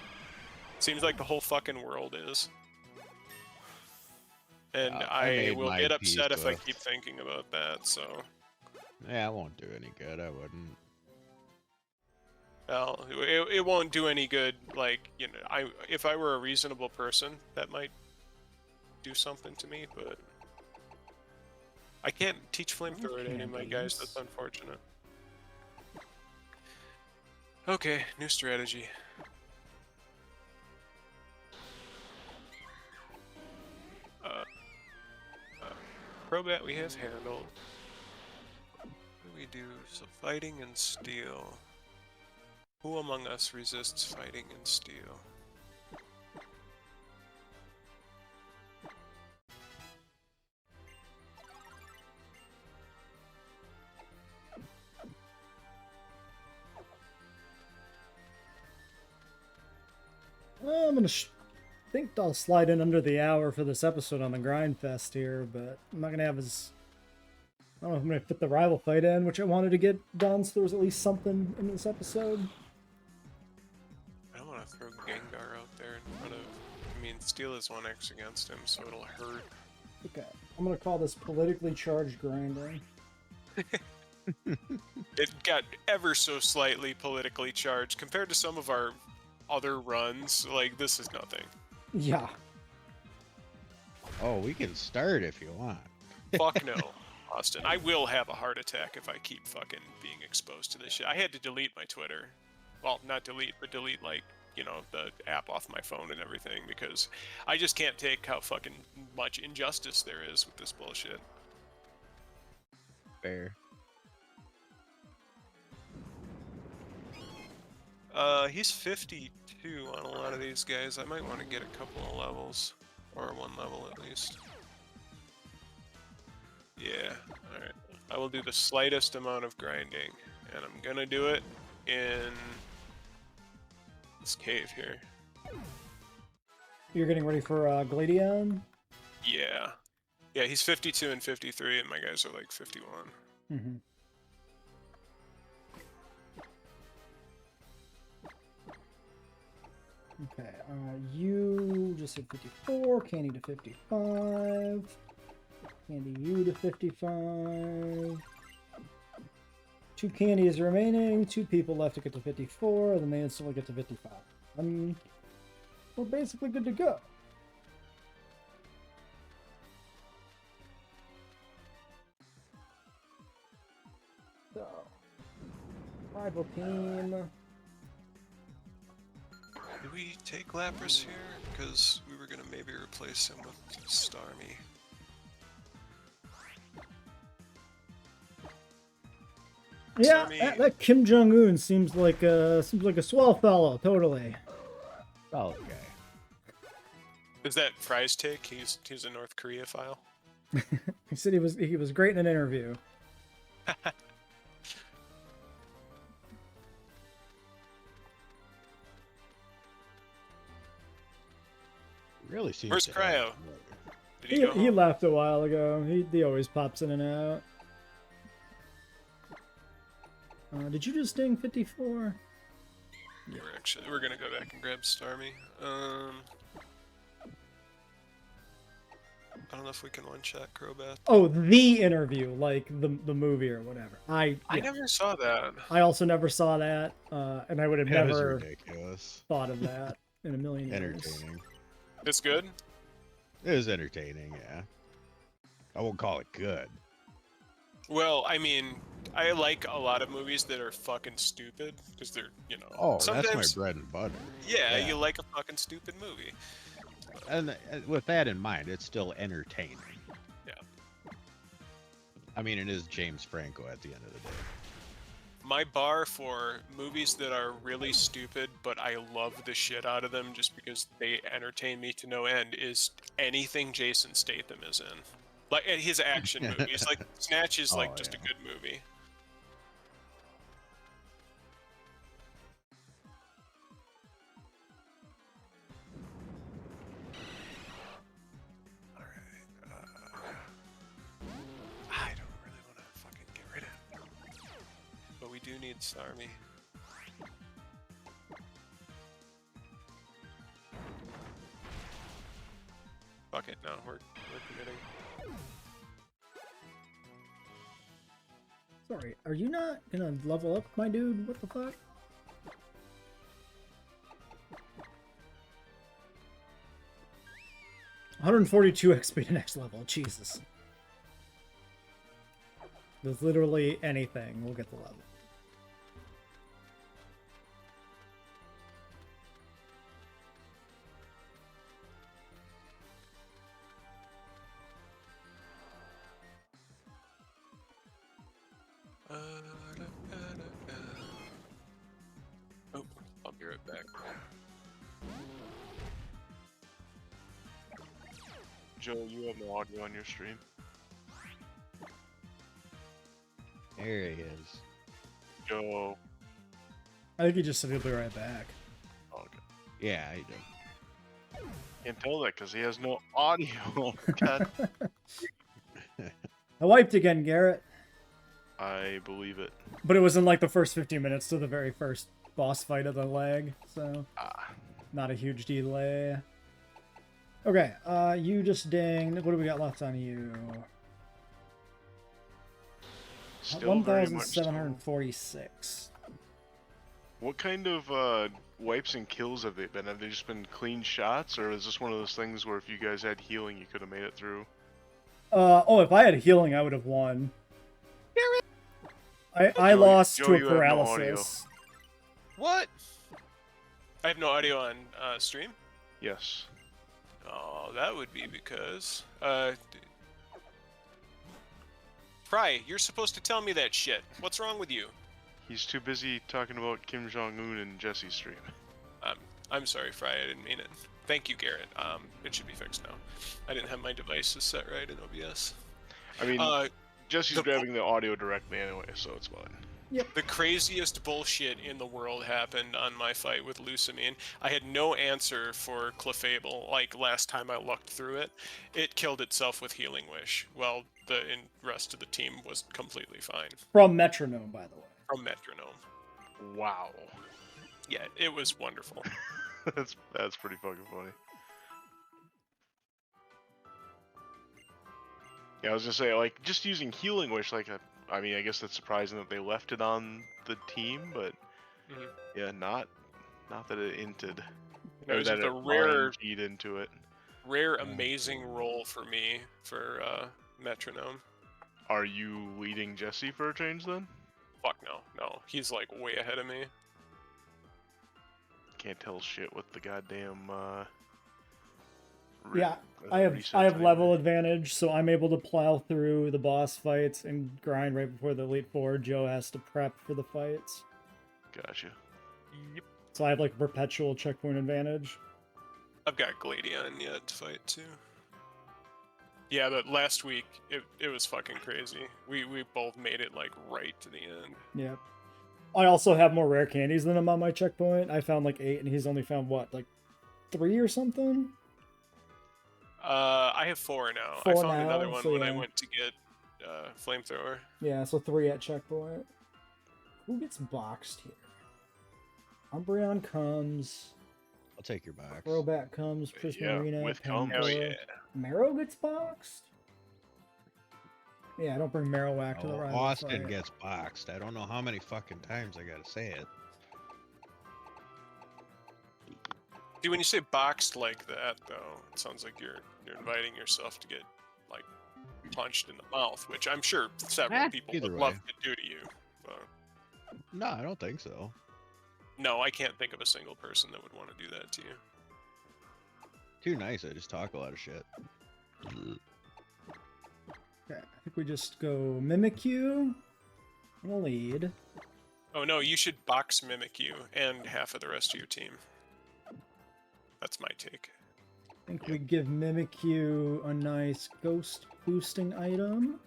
Seems like the whole fucking world is. And I will get upset if I keep thinking about that, so... Yeah, it won't do any good, I wouldn't. Well, it won't do any good, like, you know, if I were a reasonable person, that might do something to me, but... I can't teach flamethrower to any of my guys, that's unfortunate. Okay, new strategy. Probat we have handled. What do we do? So fighting and steel. Who among us resists fighting and steel? I'm gonna think I'll slide in under the hour for this episode on the grind fest here, but I'm not gonna have as... I don't know if I'm gonna fit the rival fight in, which I wanted to get done, so there was at least something in this episode. I don't want to throw Gengar out there in front of... I mean, steel is 1x against him, so it'll hurt. Okay, I'm gonna call this politically charged grinding. It got ever so slightly politically charged compared to some of our other runs. Like, this is nothing. Yeah. Oh, we can start if you want. Fuck no, Austin. I will have a heart attack if I keep fucking being exposed to this shit. I had to delete my Twitter. Well, not delete, but delete, like, you know, the app off my phone and everything, because I just can't take how fucking much injustice there is with this bullshit. Fair. He's 52 on a lot of these guys. I might want to get a couple of levels. Or one level at least. Yeah, alright. I will do the slightest amount of grinding. And I'm gonna do it in this cave here. You're getting ready for Gladion? Yeah. Yeah, he's 52 and 53, and my guys are like 51. Mm-hmm. Okay, you just hit 54, Candy to 55, Candy you to 55, 2 candies remaining, 2 people left to get to 54, then they instantly get to 55. We're basically good to go. So, rival team. Did we take Lapras here? Because we were gonna maybe replace him with Starmie. Yeah, Starmie... that Kim Jong-un seems like a swell fellow, totally. Oh, okay. Is that Fry's take? He's a North Korea file. He said he was great in an interview. Really seems. Where's to Cryo? Did He go home? left a while ago. He always pops in and out. Did you just ding 54? Yeah. We're gonna go back and grab Starmie. I don't know if we can one-shot Crobat. Oh, the interview, like the movie or whatever. I never saw that. I also never saw that, and I would have That was never ridiculous. thought of that in a million years. Entertaining. It's good? It was entertaining, yeah. I won't call it good. Well, I mean, I like a lot of movies that are fucking stupid, because they're, you know... Oh, sometimes, that's my bread and butter. Yeah, you like a fucking stupid movie. And with that in mind, it's still entertaining. Yeah. I mean, it is James Franco at the end of the day. My bar for movies that are really stupid, but I love the shit out of them just because they entertain me to no end, is anything Jason Statham is in. Like, his action movies. Like, Snatch is, like, just a good movie. I don't really want to fucking get rid of him. But we do need Starmie. Fuck it, no, we're committing. Sorry, are you not gonna level up, my dude? What the fuck? $142 XP to next level, Jesus. There's literally anything, we'll get the level. Oh, I'll be right back. Joe, you have no audio on your stream. There he is. Joe. I think he just said he'll be right back. Oh, okay. Yeah, he did. Can't tell that because he has no audio. God. I wiped again, Garrett. I believe it. But it was in like the first 15 minutes to the very first boss fight of the leg, so not a huge delay. Okay, you just dinged. What do we got left on you? Still very much so. 1,746. What kind of wipes and kills have they been? Have they just been clean shots, or is this one of those things where if you guys had healing, you could have made it through? Oh, if I had healing, I would have won. I lost to a you have no audio. paralysis. What? I have no audio on stream? Yes. Oh, that would be because... Fry, you're supposed to tell me that shit. What's wrong with you? He's too busy talking about Kim Jong-un and Jesse's stream. I'm sorry, Fry, I didn't mean it. Thank you, Garrett. It should be fixed now. I didn't have my devices set right in OBS. I mean, Jesse's grabbing the audio directly anyway, so it's fine. Yep. The craziest bullshit in the world happened on my fight with Lusamine. I had no answer for Clefable, like last time I looked through it. It killed itself with Healing Wish. Well, the rest of the team was completely fine. From Metronome, by the way. From Metronome. Wow. Yeah, it was wonderful. That's pretty fucking funny. Yeah, I was gonna say, like, just using Healing Wish, like, I mean, I guess that's surprising that they left it on the team, but yeah, not that it inted. It was that the it rare feed into it. Rare, amazing roll for me for Metronome. Are you leading Jesse for a change then? Fuck no. He's like way ahead of me. Can't tell shit with the goddamn. Yeah, I have level advantage, so I'm able to plow through the boss fights and grind right before the Elite Four. Joe has to prep for the fights. Gotcha. Yep. So I have like perpetual checkpoint advantage. I've got Gladion yet to fight too. Yeah, but last week it was fucking crazy. We both made it like right to the end. Yeah. I also have more rare candies than him on my checkpoint. I found like 8 and he's only found what, like 3 or something? I have 4 now. 4 I found now, another one so when I yeah. went to get flamethrower. Yeah, so 3 at checkpoint. Who gets boxed here? Umbreon comes. I'll take your box. Throwback comes. Prismarina. with comes. Hell yeah. Marrow gets boxed? Yeah, I don't bring Marowak to the rival Austin fight. gets boxed. I don't know how many fucking times I gotta say it. See, when you say boxed like that, though, it sounds like you're inviting yourself to get like punched in the mouth, which I'm sure several people either would way. love to do to you. But No, I don't think so. no, I can't think of a single person that would want to do that to you. Too nice. I just talk a lot of shit. Okay, I think we just go Mimikyu in the lead. Oh no, you should box Mimikyu and half of the rest of your team. That's my take. I think we give Mimikyu a nice ghost boosting item.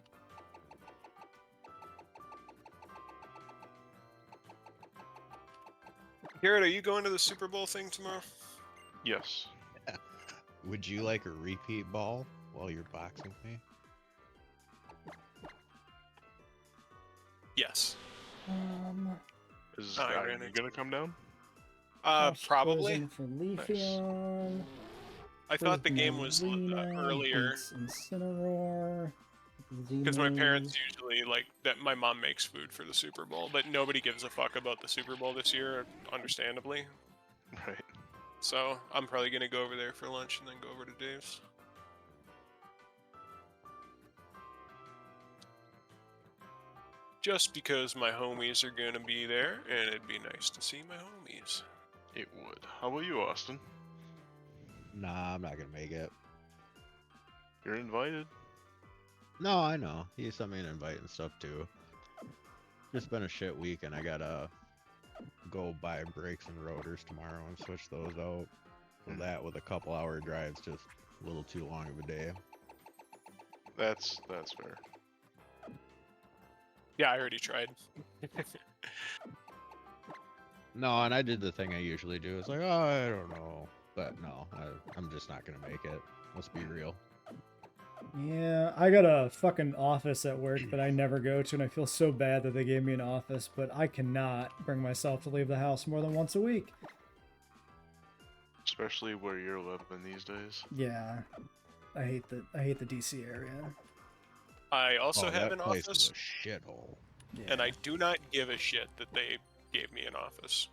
Garrett, are you going to the Super Bowl thing tomorrow? Yes. Would you like a repeat ball while you're boxing me? Yes. Is Oh, are you're you gonna come down? Probably. For Leafeon. I thought the game was earlier Incineroar. because my parents usually like that. My mom makes food for the Super Bowl, but nobody gives a fuck about the Super Bowl this year, understandably. Right. So I'm probably gonna go over there for lunch and then go over to Dave's. Just because my homies are gonna be there, and it'd be nice to see my homies. It would. How about you, Austin? Nah, I'm not gonna make it. You're invited. No, I know. He sent me an invite and stuff too. Just been a shit week, and I gotta go buy brakes and rotors tomorrow and switch those out. So that with a couple hour drive's just a little too long of a day. That's fair. Yeah, I already tried. No, and I did the thing I usually do. It's like, oh, I don't know. But no, I'm just not gonna make it. Let's be real. Yeah, I got a fucking office at work that I never go to, and I feel so bad that they gave me an office, but I cannot bring myself to leave the house more than once a week. Especially where you're living these days. Yeah, I hate the DC area. I also have that an place office, is a shithole. Yeah. and I do not give a shit that they gave me an office.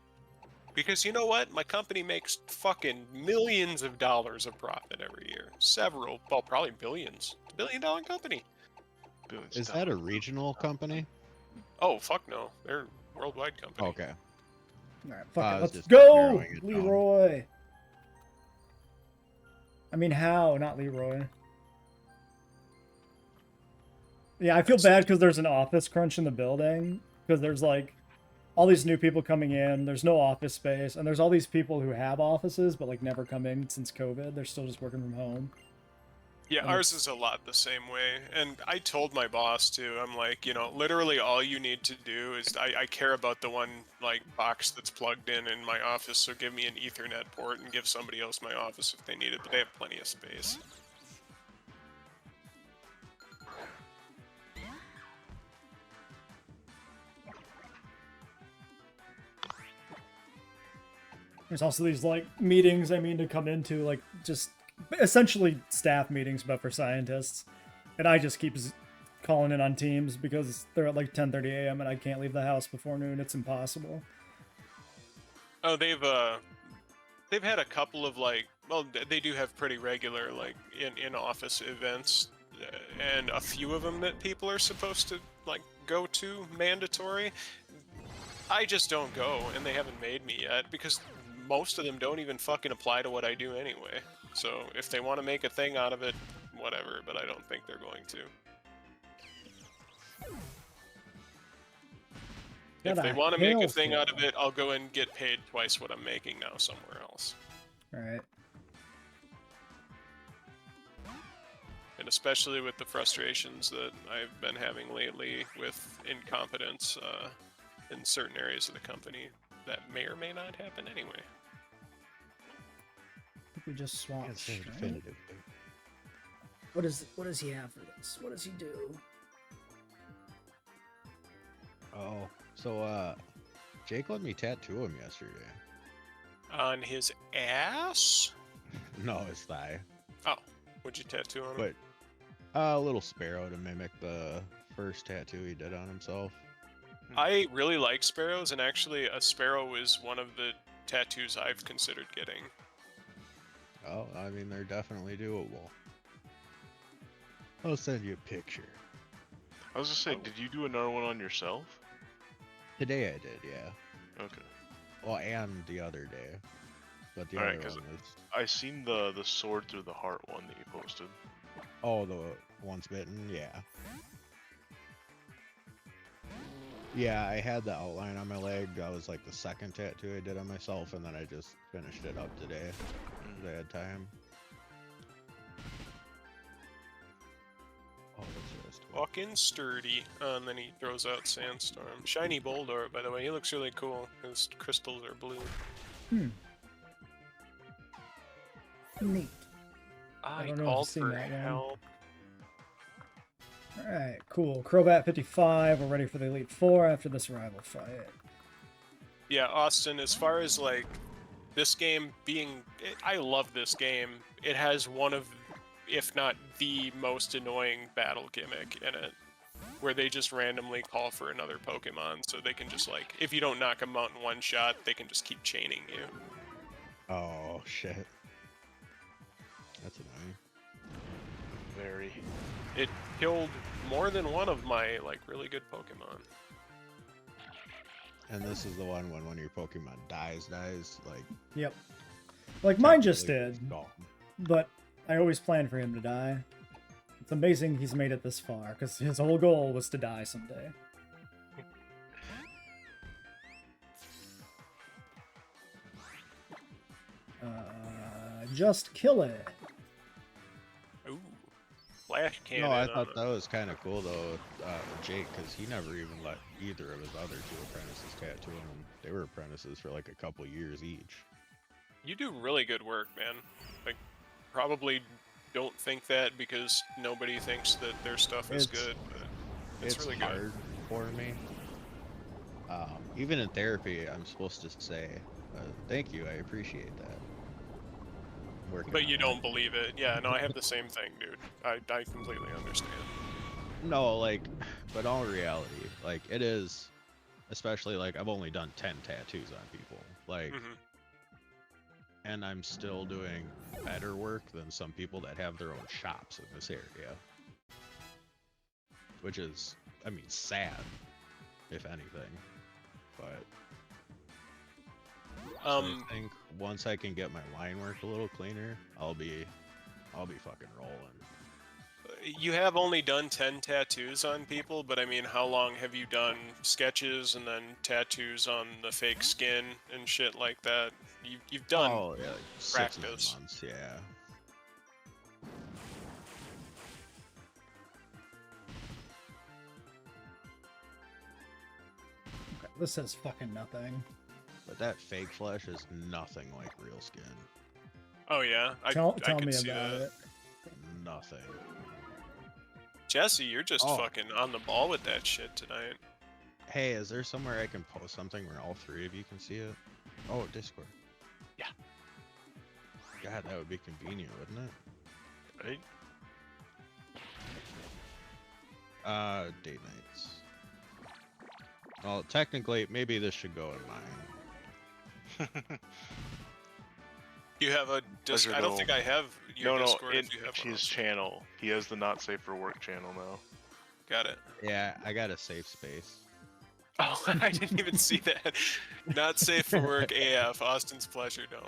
Because you know what? My company makes fucking millions of dollars of profit every year. Several, well, probably billions. It's a billion-dollar company. Billions Is of that a dollars. regional company? Oh, fuck no. They're a worldwide company. Okay. All right, I fuck it, was let's just go, narrowing it down. Leroy. I mean, how? Not Leroy. Yeah, I feel bad because there's an office crunch in the building. Because there's like all these new people coming in. There's no office space, and there's all these people who have offices but like never come in since COVID. They're still just working from home. Yeah, And ours it's- is a lot the same way. And I told my boss too, I'm like, you know, literally all you need to do is I care about the one like box that's plugged in my office, so give me an Ethernet port and give somebody else my office if they need it, but they have plenty of space. There's also these like meetings I mean to come into, like just essentially staff meetings but for scientists, and I just keep calling in on Teams because they're at like 10:30 a.m. and I can't leave the house before noon. It's impossible. Oh, they've had a couple of like, well, they do have pretty regular like in office events, and a few of them that people are supposed to like go to mandatory. I just don't go, and they haven't made me yet because most of them don't even fucking apply to what I do anyway. So if they want to make a thing out of it, whatever, but I don't think they're going to. If Got they a want to make a thing hailstorm. out of it, I'll go and get paid twice what I'm making now somewhere else. All right. And especially with the frustrations that I've been having lately with incompetence in certain areas of the company, that may or may not happen anyway. I think we just swap. Can't say right? definitive. What does he have for this? What does he do? Oh, So, Jake let me tattoo him yesterday. On his ass? No, his thigh. Oh, what'd you tattoo on him? But a little sparrow to mimic the first tattoo he did on himself. I really like sparrows, and actually a sparrow is one of the tattoos I've considered getting. Oh, I mean, they're definitely doable. I'll send you a picture. I was just saying, did you do another one on yourself? Today I did, yeah. Okay. Well, and the other day. But the Alright, other 'cause one was... I seen the sword through the heart one that you posted. Oh, the once bitten? Yeah. Yeah, I had the outline on my leg. That was like the second tattoo I did on myself, and then I just finished it up today. I had time. Oh, that's just... Fucking sturdy. And then he throws out Sandstorm. Shiny Boldor, by the way. He looks really cool. His crystals are blue. Neat. I don't know if called you've seen for that one. help. Alright, cool. Crobat 55, we're ready for the Elite Four after this rival fight. Yeah, Austin, as far as like this game being... I love this game. It has one of, if not the most annoying battle gimmick in it, where they just randomly call for another Pokemon, so they can just like, if you don't knock them out in one shot, they can just keep chaining you. Oh, shit. That's annoying. Very. It killed more than one of my like really good Pokemon. And this is the one when your Pokemon dies, like... Yep. Like mine just technically did, gone. but I always planned for him to die. It's amazing he's made it this far, because his whole goal was to die someday. Just kill it. Ooh, flash cannon. No, I on thought it. that was kind of cool though, Jake, because he never even let either of his other two apprentices tattoo him. They were apprentices for like a couple years each. You do really good work, man. Like, probably don't think that because nobody thinks that their stuff is It's- good, but it's really hard for me. Even in therapy, I'm supposed to say, "Thank you, I appreciate that." good. But you don't believe it. Yeah, no, I have the same thing, dude. I completely understand. No, like, but all reality, like it is, especially like I've only done 10 tattoos on people, like, and I'm still doing better work than some people that have their own shops in this area, which is, I mean, sad, if anything, but. So I think once I can get my line work a little cleaner, I'll be fucking rolling. You have only done 10 tattoos on people, but I mean, how long have you done sketches and then tattoos on the fake skin and shit like that? You've done Oh yeah, like 6 practice. months, yeah. Okay, this says fucking nothing. But that fake flesh is nothing like real skin. Oh yeah, Tell I can me see about that. it. Nothing. Jesse, you're just Oh. fucking on the ball with that shit tonight. Hey, is there somewhere I can post something where all three of you can see it? Oh, Discord. Yeah. God, that would be convenient, wouldn't it? Right? Date nights. Well, technically, maybe this should go in mine. You have a Pleasure, I don't though. think I have your No, Discord in if you have one. his channel. He has the Not Safe for Work channel now. Got it. Yeah, I got a safe space. Oh, I didn't even see that. Not safe for work AF, Austin's Pleasure Dome.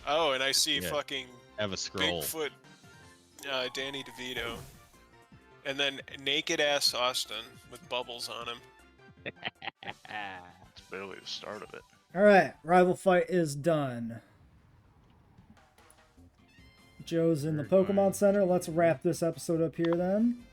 Oh, and I see Yeah. fucking I have a scroll. Bigfoot Danny DeVito. And then naked ass Austin with bubbles on him. It's barely the start of it. Alright, rival fight is done. Joe's in the Very Pokemon nice. Center. Let's wrap this episode up here then.